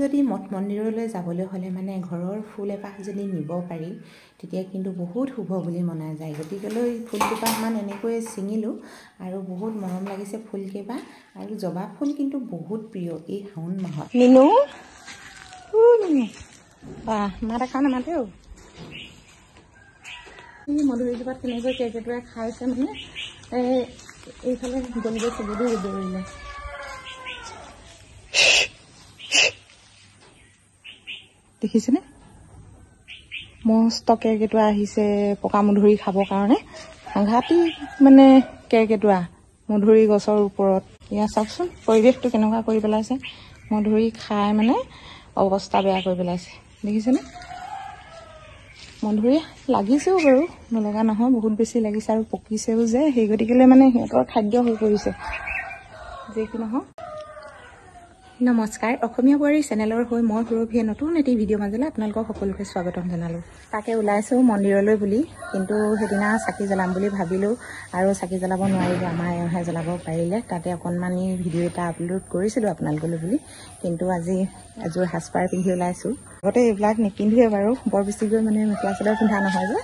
যদি মঠ মন্দিৰলৈ যাবলৈ হ'লে মানে ঘৰৰ ফুল এপাহ যদি নিব পাৰি তেতিয়া কিন্তু বহুত শুভ বুলি মনা যায়। গতিকেলৈ ফুল দুপাহমান এনেকৈ ছিঙিলোঁ আৰু বহুত মৰম লাগিছে ফুলকেইপাহ। আৰু জবা ফুল কিন্তু বহুত প্ৰিয় এই শাওণ মাহত। মিনু মাত এখন নামাতেও। এই মধুৰিজোপাত কেনেকৈ কেৰ্কেটুৱাই খাইছে মানে এইফালে গলিব চুবুদি দৌৰিলে। দেখিছেনে মস্ত কেৰ্কেটুৱা আহিছে পকা মধুৰি খাবৰ কাৰণে। সাংঘাতিক মানে কেৰ্কেটুৱা মধুৰি গছৰ ওপৰত। এয়া চাওকচোন পৰিৱেশটো কেনেকুৱা কৰি পেলাইছে। মধুৰি খাই মানে অৱস্থা বেয়া কৰি পেলাইছে দেখিছেনে। মধুৰি লাগিছেও বাৰু নলগা নহয়, বহুত বেছি লাগিছে আৰু পকিছেও যে, সেই গতিকেলৈ মানে সিহঁতৰ খাদ্য হৈ পৰিছে। যি কি নহওক নমস্কাৰ, অসমীয়া বোৱাৰী চেনেলৰ হৈ মই সুৰভিয়ে নতুন এটি ভিডিঅ' মাজলৈ আপোনালোকক সকলোকে স্বাগতম জনালোঁ। তাকে ওলাইছোঁ মন্দিৰলৈ বুলি, কিন্তু সেইদিনা চাকি জ্বলাম বুলি ভাবিলোঁ আৰু চাকি জ্বলাব নোৱাৰিলোঁ। আমাৰ এওঁহে জ্বলাব পাৰিলে। তাতে অকণমানি ভিডিঅ' এটা আপলোড কৰিছিলোঁ আপোনালোকলৈ বুলি, কিন্তু আজি এযোৰ সাজপাৰ পিন্ধি ওলাইছোঁ। আগতে এইবিলাক নিপিন্ধোৱে বাৰু, বৰ বেছিকৈ মানে মেখেলা চাদৰ পিন্ধা নহয় যে,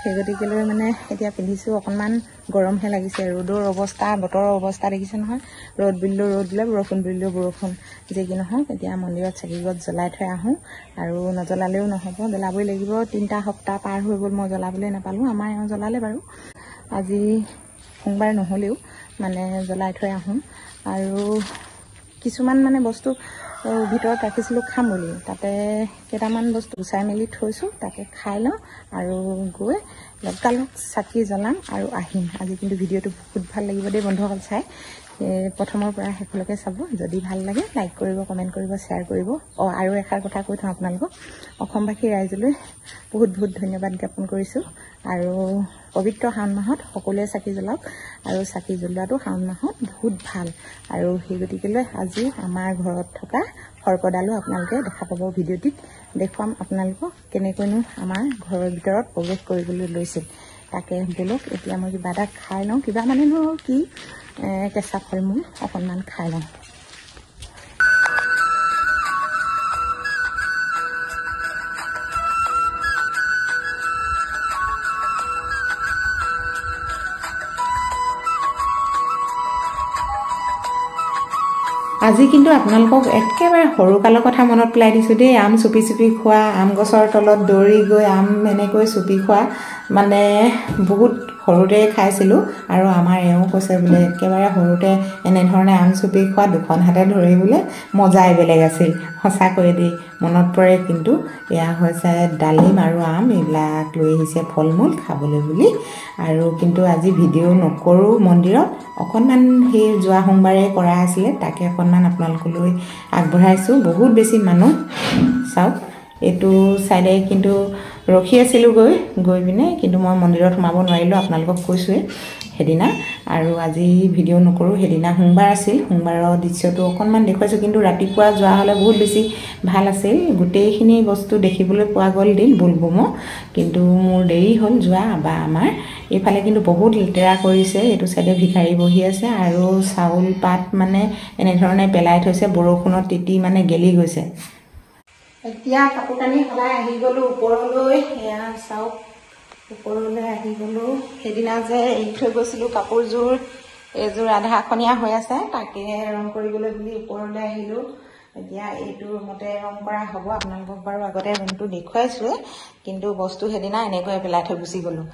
সেই গতিকেলৈ মানে এতিয়া পিন্ধিছোঁ। অকণমান গৰমহে লাগিছে। ৰ'দৰ অৱস্থা, বতৰৰ অৱস্থা দেখিছে নহয়। ৰ'দ বুলিলেও ৰ'দ দিলে, বৰষুণ বুলিলেও বৰষুণ। যি কি নহওক এতিয়া মন্দিৰত চাকিগছ জ্বলাই থৈ আহোঁ, আৰু নজ্বলালেও নহ'ব, জ্বলাবই লাগিব। 3টা সপ্তাহ পাৰ হৈ গ'ল মই জ্বলাবলৈ নাপালোঁ। আমাৰ এওঁ জ্বলালে বাৰু, আজি সোমবাৰ নহ'লেও মানে জ্বলাই থৈ আহোঁ। আৰু কিছুমান মানে বস্তু ভিতৰত ৰাখিছিলোঁ খাম বুলি, তাতে কেইটামান বস্তু গুচাই মেলি থৈছোঁ, তাকে খাই লওঁ আৰু গৈ লগালগ চাকি জ্বলাম আৰু আহিম। আজি কিন্তু ভিডিঅ'টো বহুত ভাল লাগিব দেই বন্ধুসকল চাই। প্ৰথমৰ পৰা শেষলৈকে চাব। যদি ভাল লাগে লাইক কৰিব, কমেণ্ট কৰিব, শ্বেয়াৰ কৰিব। আৰু এষাৰ কথা কৈ থওঁ আপোনালোকক, অসমবাসী ৰাইজলৈ বহুত বহুত ধন্যবাদ জ্ঞাপন কৰিছোঁ। আৰু পবিত্ৰ শাওণ মাহত সকলোৱে চাকি জ্বলাওক, আৰু চাকি জ্বলোৱাটো শাওণ মাহত বহুত ভাল। আৰু সেই গতিকেলৈ আজি আমাৰ ঘৰত থকা সৰ্পডালো আপোনালোকে দেখা পাব ভিডিঅ'টিত। দেখুৱাম আপোনালোকক কেনেকৈনো আমাৰ ঘৰৰ ভিতৰত প্ৰৱেশ কৰিবলৈ লৈছিল। তাকে ব'লক এতিয়া মই কিবা এটা খাই লওঁ, কিবা মানেনো কি কেঁচা ফল মূল অকণমান খাই লওঁ। আজি কিন্তু আপোনালোকক একেবাৰে সৰুকালৰ কথা মনত পেলাই দিছোঁ দেই। আম চুপি চুপি খোৱা, আম গছৰ তলত দৌৰি গৈ আম এনেকৈ চুপি খোৱা, মানে বহুত সৰুতে খাইছিলোঁ। আৰু আমাৰ এওঁ কৈছে বোলে একেবাৰে সৰুতে এনেধৰণে আম চুপি খোৱা, 2খন হাতে ধৰি বোলে মজাই বেলেগ আছিল। সঁচাকৈ দেই মনত পৰে। কিন্তু এয়া হৈছে ডালিম আৰু আম, এইবিলাক লৈ আহিছে ফল মূল খাবলৈ বুলি। আৰু কিন্তু আজি ভিডিঅ' নকৰোঁ মন্দিৰত, অকণমান সেই যোৱা সোমবাৰে কৰা আছিলে, তাকে অকণমান আপোনালোকলৈ আগবঢ়াইছোঁ। বহুত বেছি মানুহ চাওক, এইটো ছাইডে কিন্তু ৰখি আছিলোঁ গৈ পিনে, কিন্তু মই মন্দিৰত সোমাব নোৱাৰিলোঁ, আপোনালোকক কৈছোঁৱেই সেইদিনা। আৰু আজি ভিডিঅ' নকৰোঁ, সেইদিনা সোমবাৰ আছিল, সোমবাৰৰ দৃশ্যটো অকণমান দেখুৱাইছোঁ। কিন্তু ৰাতিপুৱা যোৱা হ'লে বহুত বেছি ভাল আছিল, গোটেইখিনি বস্তু দেখিবলৈ পোৱা গ'ল দিন বুলবুমো। কিন্তু মোৰ দেৰি হ'ল যোৱা। বা আমাৰ এইফালে কিন্তু বহুত লেতেৰা কৰিছে, এইটো চাইডে ভিখাৰী বহি আছে আৰু চাউল পাত মানে এনেধৰণে পেলাই থৈছে, বৰষুণত তিতি মানে গেলি গৈছে। এতিয়া কাপোৰ কানি সলাই আহি গ'লোঁ ওপৰলৈ। এয়া চাওক ওপৰলৈ আহি গ'লোঁ। সেইদিনা যে এৰি থৈ গৈছিলোঁ কাপোৰযোৰ, এইযোৰ আধাখনীয়া হৈ আছে, তাকে ৰং কৰিবলৈ বুলি ওপৰলৈ আহিলোঁ। এতিয়া এইটো ৰুমতে ৰং কৰা হ'ব। আপোনালোকক বাৰু আগতে ৰুমটো দেখুৱাইছোঁৱে, কিন্তু বস্তু সেইদিনা এনেকৈ পেলাই থৈ গুচি গ'লোঁ।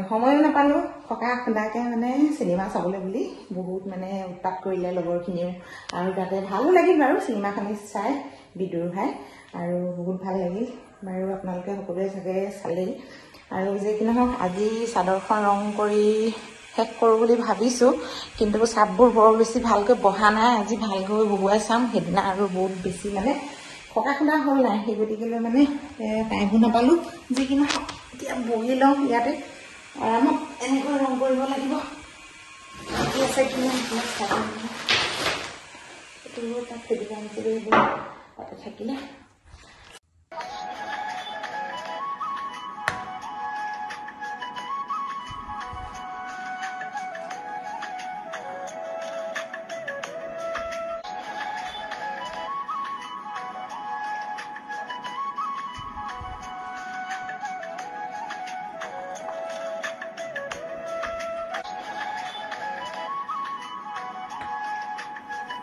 সময়ো নাপালোঁ থকা খুন্দাকৈ মানে চিনেমা চাবলৈ বুলি। বহুত মানে উৎপাত কৰিলে লগৰখিনিও, আৰু তাতে ভালো লাগিল বাৰু চিনেমাখিনি চাই বিদুৰ ভাই, আৰু বহুত ভাল লাগিল বাৰু। আপোনালোকে সকলোৱে চাগে চালেই। আৰু যি কি নহওক আজি চাদৰখন ৰং কৰি শেষ কৰোঁ বুলি ভাবিছোঁ, কিন্তু চাপবোৰ বৰ বেছি ভালকৈ বহা নাই। আজি ভালকৈ বহুৱাই চাম। সেইদিনা আৰু বহুত বেছি মানে থকা খুন্দা হ'ল নাই, সেই গতিকেলৈ মানে টাইমো নাপালোঁ। যি কি নহওক এতিয়া বহি লওঁ ইয়াতে আৰামত, এনেকৈ ৰং কৰিব লাগিব। বাকী আছে কিমান তাত ফেটিকা তাতে থাকিলে।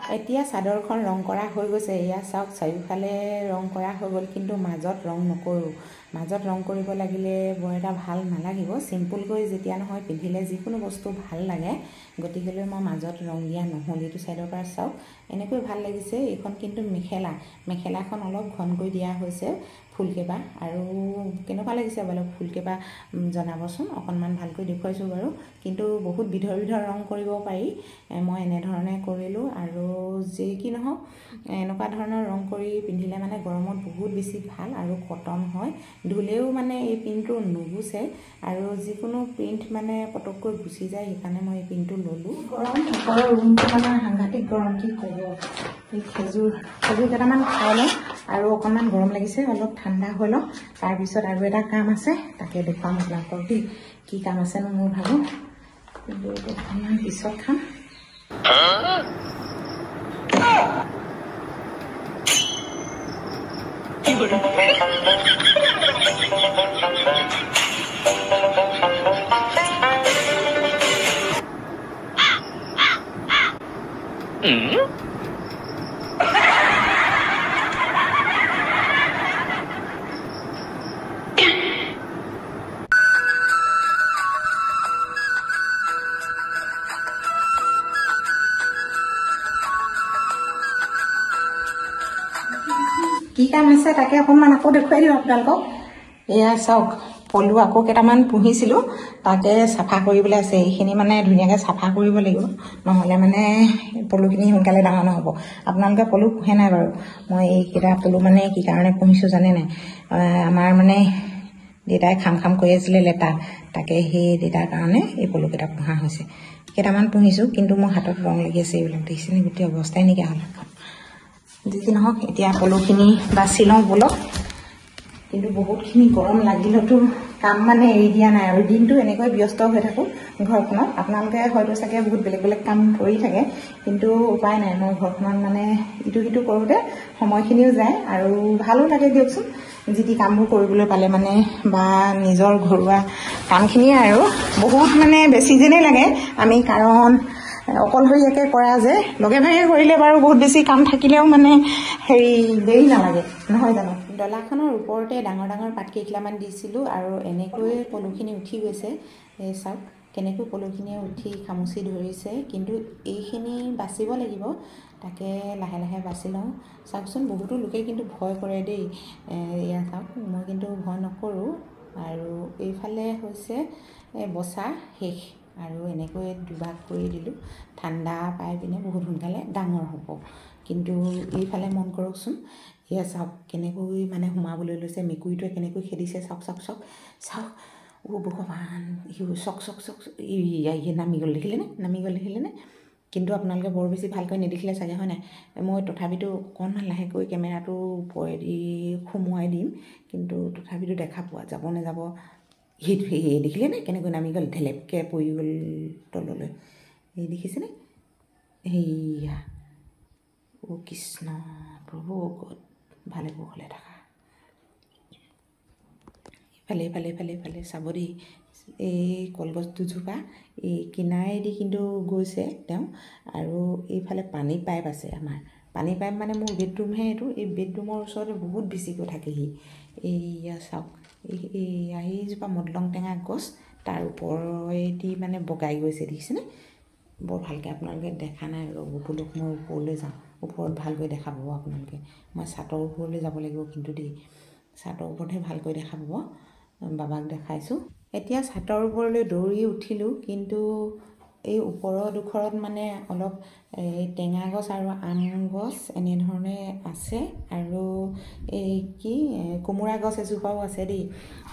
এতিয়া চাদৰখন ৰং কৰা হৈ গৈছে। এয়া চাওক চাৰিওফালে ৰং কৰা হৈ গ'ল, কিন্তু মাজত ৰং নকৰোঁ। মাজত ৰং কৰিব লাগিলে বৰ এটা ভাল নালাগিব। চিম্পুলকৈ যেতিয়া নহয় পিন্ধিলে যিকোনো বস্তু ভাল লাগে, গতিকেলৈ মই মাজত ৰং দিয়া নহ'ল। এইটো ছাইডৰ পৰা চাওক এনেকৈ ভাল লাগিছে। এইখন কিন্তু মেখেলাখন অলপ ঘনকৈ দিয়া হৈছে ফুলকেইবা। আৰু কেনেকুৱা লাগিছে বাৰু ফুলকেইবা জনাবচোন। অকণমান ভালকৈ দেখুৱাইছোঁ বাৰু, কিন্তু বহুত বিধৰ ৰং কৰিব পাৰি। মই এনেধৰণে কৰিলোঁ। আৰু যি কি নহওক এনেকুৱা ধৰণৰ ৰং কৰি পিন্ধিলে মানে গৰমত বহুত বেছি ভাল আৰু কটন হয়। ধুলেও মানে এই প্ৰিণ্টটো নুগুচে, আৰু যিকোনো প্ৰিণ্ট মানে পটককৈ গুচি যায়। সেইকাৰণে মই এই প্ৰিণ্টটো ল'লোঁ। গৰম ওপৰৰ ৰুমটো মানে সাংঘাতিক গৰম, কি ক'ব। এই খেজুৰ কেইটামান খাই লওঁ, আৰু অকণমান গৰম লাগিছে, অলপ ঠাণ্ডা হৈ লওঁ। তাৰপিছত আৰু এটা কাম আছে, তাকে দেখুৱাম আপোনালোকক দেই। কি কাম আছেনো মোৰ ভাবোঁ, কিন্তু অকণমান পিছত খাম। কি কাম আছে তাকে অকণমান আকৌ দেখুৱাই দিওঁ আপোনালোকক। এয়া চাওক পলু আকৌ কেইটামান পুহিছিলোঁ, তাকে চাফা কৰিবলৈ আছে। এইখিনি মানে ধুনীয়াকৈ চাফা কৰিব লাগিব, নহ'লে মানে পলুখিনি সোনকালে ডাঙৰ নহ'ব। আপোনালোকে পলু পোহে নাই বাৰু? মই এইকেইটা পলু মানে কি কাৰণে পুহিছোঁ জানে নাই? আমাৰ মানে দেউতাই খাম কৰি আছিলে লেটা, তাকে সেই দেউতাৰ কাৰণে এই পলুকেইটা পোহা হৈছে। কেইটামান পুহিছোঁ, কিন্তু মোৰ হাতত ৰং লাগি আছে। এইবিলাক দেখিছেনে? গোটেই অৱস্থাই নাইকিয়া হ'ল। যি কি নহওক এতিয়া পলুখিনি বাছি লওঁ বলক। কিন্তু বহুতখিনি গৰম লাগিলেতো কাম মানে এৰি দিয়া নাই, আৰু দিনটো এনেকৈ ব্যস্ত হৈ থাকোঁ ঘৰখনত। আপোনালোকে হয়তো চাগে বহুত বেলেগ কাম কৰি থাকে, কিন্তু উপায় নাই। মই ঘৰখনত মানে ইটো সিটো কৰোঁতে সময়খিনিও যায়, আৰু ভালো লাগে দিয়কচোন। যি টি কামবোৰ কৰিবলৈ পালে মানে, বা নিজৰ ঘৰুৱা কামখিনিয়ে আৰু বহুত মানে বেছি যেনেই লাগে আমি, কাৰণ অকলশৰীয়াকৈ কৰা যে। লগে ভাগে কৰিলে বাৰু বহুত বেছি কাম থাকিলেও মানে দেৰি নালাগে, নহয় জানো? ডলাখনৰ ওপৰতে ডাঙৰ পাতকেইখিলামান দিছিলোঁ, আৰু এনেকৈয়ে পলুখিনি উঠি গৈছে। এই চাওক কেনেকৈ পলুখিনিয়ে উঠি খামুচি ধৰিছে। কিন্তু এইখিনি বাচিব লাগিব, তাকে লাহে বাচি লওঁ। চাওকচোন বহুতো লোকে কিন্তু ভয় কৰে দেই। এয়া চাওক মই কিন্তু ভয় নকৰোঁ। আৰু এইফালে হৈছে বচা শেষ, আৰু এনেকৈ দুভাগ কৰি দিলোঁ। ঠাণ্ডা পাই পিনে বহুত সোনকালে ডাঙৰ হ'ব। কিন্তু এইফালে মন কৰকচোন, এয়া চাওক কেনেকৈ মানে সোমাবলৈ লৈছে। মেকুৰীটোৱে কেনেকৈ খেদিছে চাওক। অ' ভগৱান, চক নামি গ'ল, দেখিলেনে? কিন্তু আপোনালোকে বৰ বেছি ভালকৈ নেদেখিলে চাগে, হয় নাই? মই তথাপিতো অকণমান লাহেকৈ কেমেৰাটো ওপৰেদি সোমোৱাই দিম, কিন্তু তথাপিতো দেখা পোৱা যাব নেযাব। সেই দেখিলেনে কেনেকৈ নামি গ'ল, ঢেলেপকৈ পৰি গ'ল তললৈ। এই দেখিছেনে? সেয়া অ' কৃষ্ণ প্ৰভু, ভালে কুশলে থাকা। ইফালে চাব দেই। এই কলগছ দুজোপা এই কিনাৰেদি কিন্তু গৈছে তেওঁ, আৰু এইফালে পানী পাইপ আছে আমাৰ। পানী পাইপ মানে মোৰ বেডৰুমহে এইটো। এই বেডৰুমৰ ওচৰতে বহুত বেছিকৈ থাকেহি। এইয়া চাওক, এইজোপা মদলং টেঙা গছ, তাৰ ওপৰেদি মানে বগাই গৈছে, দেখিছেনে? বৰ ভালকৈ আপোনালোকে দেখা নাই, ৰ'বক মই ওপৰলৈ যাওঁ, ওপৰত ভালকৈ দেখা পাব আপোনালোকে। মই ছাটৰ ওপৰলৈ যাব লাগিব কিন্তু দেই, ছাটৰ ওপৰতহে ভালকৈ দেখা পাব। বাবাক দেখাইছোঁ। এতিয়া ছাটৰ ওপৰলৈ দৌৰি উঠিলোঁ, কিন্তু এই ওপৰৰ ডোখৰত মানে অলপ এই টেঙা গছ আৰু আম গছ এনেধৰণে আছে, আৰু এই কোমোৰা গছ এজোপাও আছে দেই।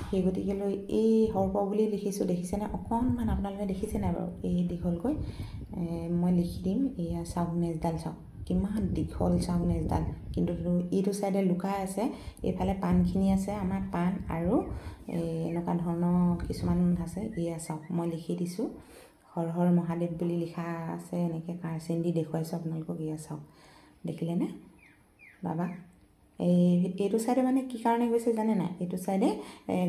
সেই গতিকেলৈ এই সৰ্প বুলি লিখিছোঁ, দেখিছেনে? অকণমান আপোনালোকে দেখিছে নাই বাৰু? এই দীঘলকৈ মই লিখি দিম। এয়া চাওক নেজডাল চাওক, কিমান দীঘল চাওক নেজডাল। কিন্তু এইটো চাইডে লুকাই আছে। এইফালে পাণখিনি আছে, আমাৰ পাণ আৰু এনেকুৱা ধৰণৰ কিছুমান আছে। এয়া চাওক মই লিখি দিছোঁ, হৰ হৰ মহাদেৱ বুলি লিখা আছে। এনেকৈ কাৰচিন দি দেখুৱাইছোঁ আপোনালোকক। এয়া চাওক, দেখিলেনে বাবা? এইটো চাইডে মানে কি কাৰণে গৈছে জানে নাই, এইটো চাইডে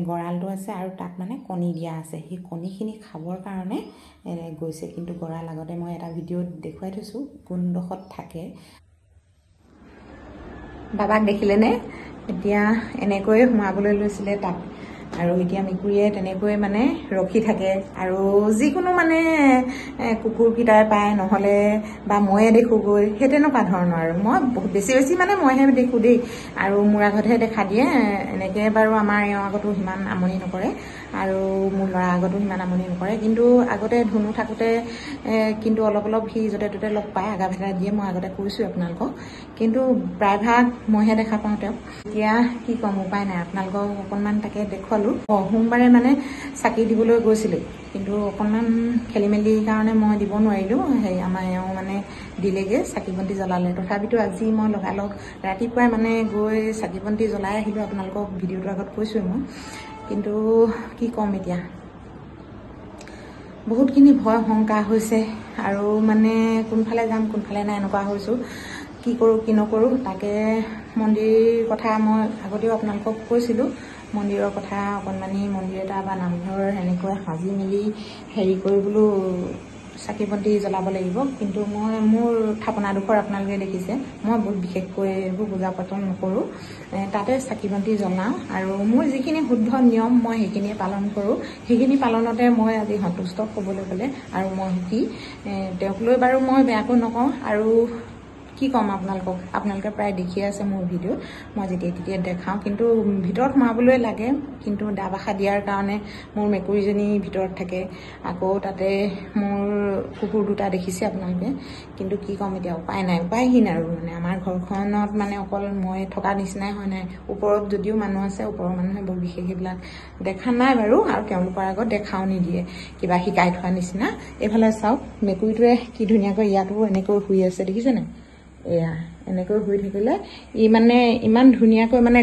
গঁৰালটো আছে আৰু তাত মানে কণী দিয়া আছে, সেই কণীখিনি খাবৰ কাৰণে গৈছে। কিন্তু গঁৰাল আগতে মই এটা ভিডিঅ'ত দেখুৱাই থৈছোঁ কোনডোখৰত থাকে। বাবাক দেখিলেনে, এতিয়া এনেকৈয়ে সোমাবলৈ লৈছিলে তাত, আৰু এতিয়া মেকুৰীয়ে তেনেকৈ মানে ৰখি থাকে, আৰু যিকোনো মানে কুকুৰকেইটাই পায়, নহ'লে বা ময়ে দেখোঁগৈ, সেই তেনেকুৱা ধৰণৰ। আৰু মই বহুত বেছি মানে মইহে দেখোঁ দেই, আৰু মোৰ আগতহে দেখা দিয়ে। এনেকৈ বাৰু আমাৰ এওঁ আগতো সিমান আমনি নকৰে, আৰু মোৰ ল'ৰা আগতো সিমান আমনি নকৰে। কিন্তু আগতে ধুনু থাকোঁতে কিন্তু অলপ সি য'তে ত'তে লগ পায়, আগা ভেটা দিয়ে, মই আগতে কৈছোঁ আপোনালোকক। কিন্তু প্ৰায়ভাগ মইহে দেখা পাওঁ তেওঁক। এতিয়া কি ক'ম, উপায় নাই, আপোনালোকক অকণমান তাকে দেখুৱালোঁ। সোমবাৰে মানে চাকি দিবলৈ গৈছিলোঁ, কিন্তু অকণমান খেলি মেলিৰ কাৰণে মই দিব নোৱাৰিলোঁ। সেই আমাৰ এওঁ মানে দিলেগৈ, চাকি বন্তি জ্বলালে। তথাপিতো আজি মই লগালগ ৰাতিপুৱাই মানে গৈ চাকি বন্তি জ্বলাই আহিলোঁ। আপোনালোকক ভিডিঅ'টোৰ আগত কৈছোঁৱে মই। কিন্তু কি ক'ম, এতিয়া বহুতখিনি ভয় শংকা হৈছে, আৰু মানে কোনফালে যাম কোনফালে নাই এনেকুৱা হৈছোঁ। কি কৰোঁ কি নকৰোঁ, তাকে মন্দিৰৰ কথা মই আগতেও আপোনালোকক কৈছিলোঁ। মন্দিৰৰ কথা, অকণমানি মন্দিৰ এটা বা নামঘৰ এনেকৈ সাজি মেলি হেৰি কৰিবলৈ চাকি বন্তি জ্বলাব লাগিব। কিন্তু মই মোৰ থাপনাডোখৰ আপোনালোকে দেখিছে, মই বহুত বিশেষকৈ এইবোৰ পূজা পাতল নকৰোঁ, তাতে চাকি বন্তি জ্বলাওঁ। আৰু মোৰ যিখিনি শুদ্ধ নিয়ম মই সেইখিনিয়ে পালন কৰোঁ। সেইখিনি পালনতে মই আজি সন্তুষ্ট ক'বলৈ গ'লে। আৰু মই সুখী, তেওঁক লৈ বাৰু মই বেয়াকৈ নকওঁ। আৰু কি ক'ম আপোনালোকক, আপোনালোকে প্ৰায় দেখিয়ে আছে মোৰ ভিডিঅ'ত, মই যেতিয়া তেতিয়া দেখাওঁ। কিন্তু ভিতৰত সোমাবলৈ লাগে, কিন্তু দা বাসা দিয়াৰ কাৰণে মোৰ মেকুৰীজনী ভিতৰত থাকে, আকৌ তাতে মোৰ কুকুৰ দুটা দেখিছে আপোনালোকে। কিন্তু কি ক'ম, এতিয়া উপায় নাই, উপায়হীন। আৰু মানে আমাৰ ঘৰখনত মানে অকল মই থকা নিচিনাই হয় নাই, ওপৰত যদিও মানুহ আছে, ওপৰৰ মানুহে বৰ বিশেষ সেইবিলাক দেখা নাই বাৰু, আৰু তেওঁলোকৰ আগত দেখাও নিদিয়ে, কিবা শিকাই থোৱা নিচিনা। এইফালে চাওক, মেকুৰীটোৱে কি ধুনীয়াকৈ ইয়াতো এনেকৈ শুই আছে, দেখিছেনে? এয়া এনেকৈ শুই থাকিলে ই মানে ইমান ধুনীয়াকৈ মানে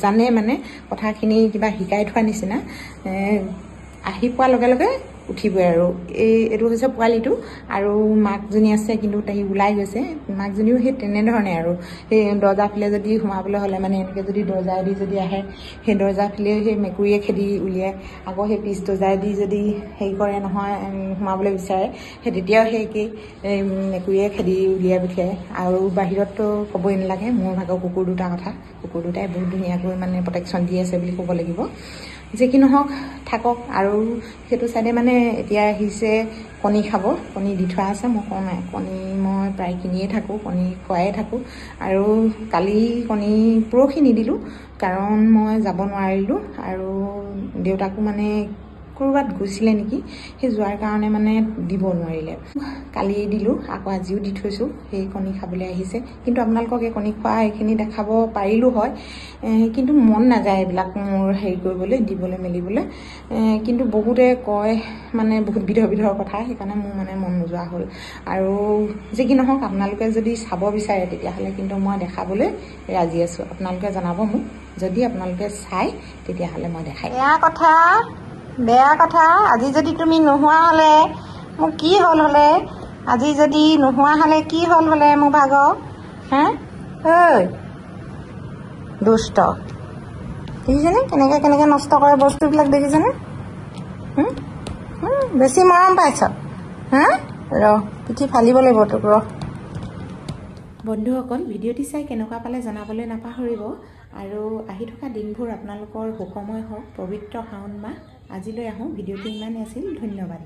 জানে, মানে কথাখিনি কিবা শিকাই থোৱা নিচিনা। আহি পোৱাৰ লগে লগে উঠিবই। আৰু এইটো হৈছে পোৱালিটো, আৰু মাকজনী আছে, কিন্তু তাই ওলাই গৈছে। মাকজনীও সেই তেনেধৰণে, আৰু সেই দৰ্জা ফালে যদি সোমাবলৈ হ'লে মানে এনেকৈ যদি দৰ্জাদি যদি আহে, সেই দৰ্জা ফালে সেই মেকুৰীয়ে খেদি উলিয়ায়। আকৌ সেই পিছ দৰ্জাদি যদি হেৰি কৰে নহয়, সোমাবলৈ বিচাৰে, সেই তেতিয়াও সেই একেই, মেকুৰীয়ে খেদি উলিয়াই পঠিয়ায়। আৰু বাহিৰততো ক'বই নালাগে, মোৰ ভাগৰ কুকুৰ দুটাৰ কথা। কুকুৰ দুটাই বহুত ধুনীয়াকৈ মানে প্ৰটেকশ্যন দি আছে বুলি ক'ব লাগিব। যি কি নহওক থাকক। আৰু সেইটো চাইডে মানে এতিয়া আহিছে কণী খাব, কণী দি থোৱা আছে। মই কওঁ নাই, কণী মই প্ৰায় কিনিয়ে থাকোঁ, কণী খুৱায়ে থাকোঁ। আৰু কালি কণী পৰহি নিদিলোঁ, কাৰণ মই যাব নোৱাৰিলোঁ, আৰু দেউতাকো মানে ক'ৰবাত গৈছিলে নেকি, সেই যোৱাৰ কাৰণে মানে দিব নোৱাৰিলে। কালি দিলোঁ, আকৌ আজিও দি থৈছোঁ, সেই কণী খাবলৈ আহিছে। কিন্তু আপোনালোকক এই কণী খোৱা এইখিনি দেখাব পাৰিলোঁ হয়, কিন্তু মন নাযায় এইবিলাক মোৰ হেৰি কৰিবলৈ, দিবলৈ মেলিবলৈ। কিন্তু বহুতে কয় মানে বহুত বিধৰ কথা, সেইকাৰণে মোৰ মানে মন নোযোৱা হ'ল। আৰু যি কি নহওক, আপোনালোকে যদি চাব বিচাৰে তেতিয়াহ'লে কিন্তু মই দেখাবলৈ ৰাজি আছোঁ। আপোনালোকে জনাব মোক, যদি আপোনালোকে চায় তেতিয়াহ'লে মই দেখাই। বেয়া কথা, আজি যদি তুমি নোহোৱা হ'লে মোক কি হ'ল হ'লে, আজি যদি নোহোৱা হ'লে কি হ'ল হ'লে মোৰ ভাগৰ, হা? ঐ দুষ্ট, দেখিছেনে কেনেকৈ নষ্ট কৰে বস্তুবিলাক, দেখিছেনে? বেছি মৰম পাইছ, হা? পিঠি ফালিব লাগিব তোক, বন্ধুসকল, ভিডিঅ'টি চাই কেনেকুৱা পালে জনাবলৈ নাপাহৰিব। আৰু আহি থকা দিনবোৰ আপোনালোকৰ সুখময় হওক, পবিত্ৰ শাওণ মাহ। আজিলৈ আহোঁ, ভিডিঅ'টি ইমানেই আছিল, ধন্যবাদ।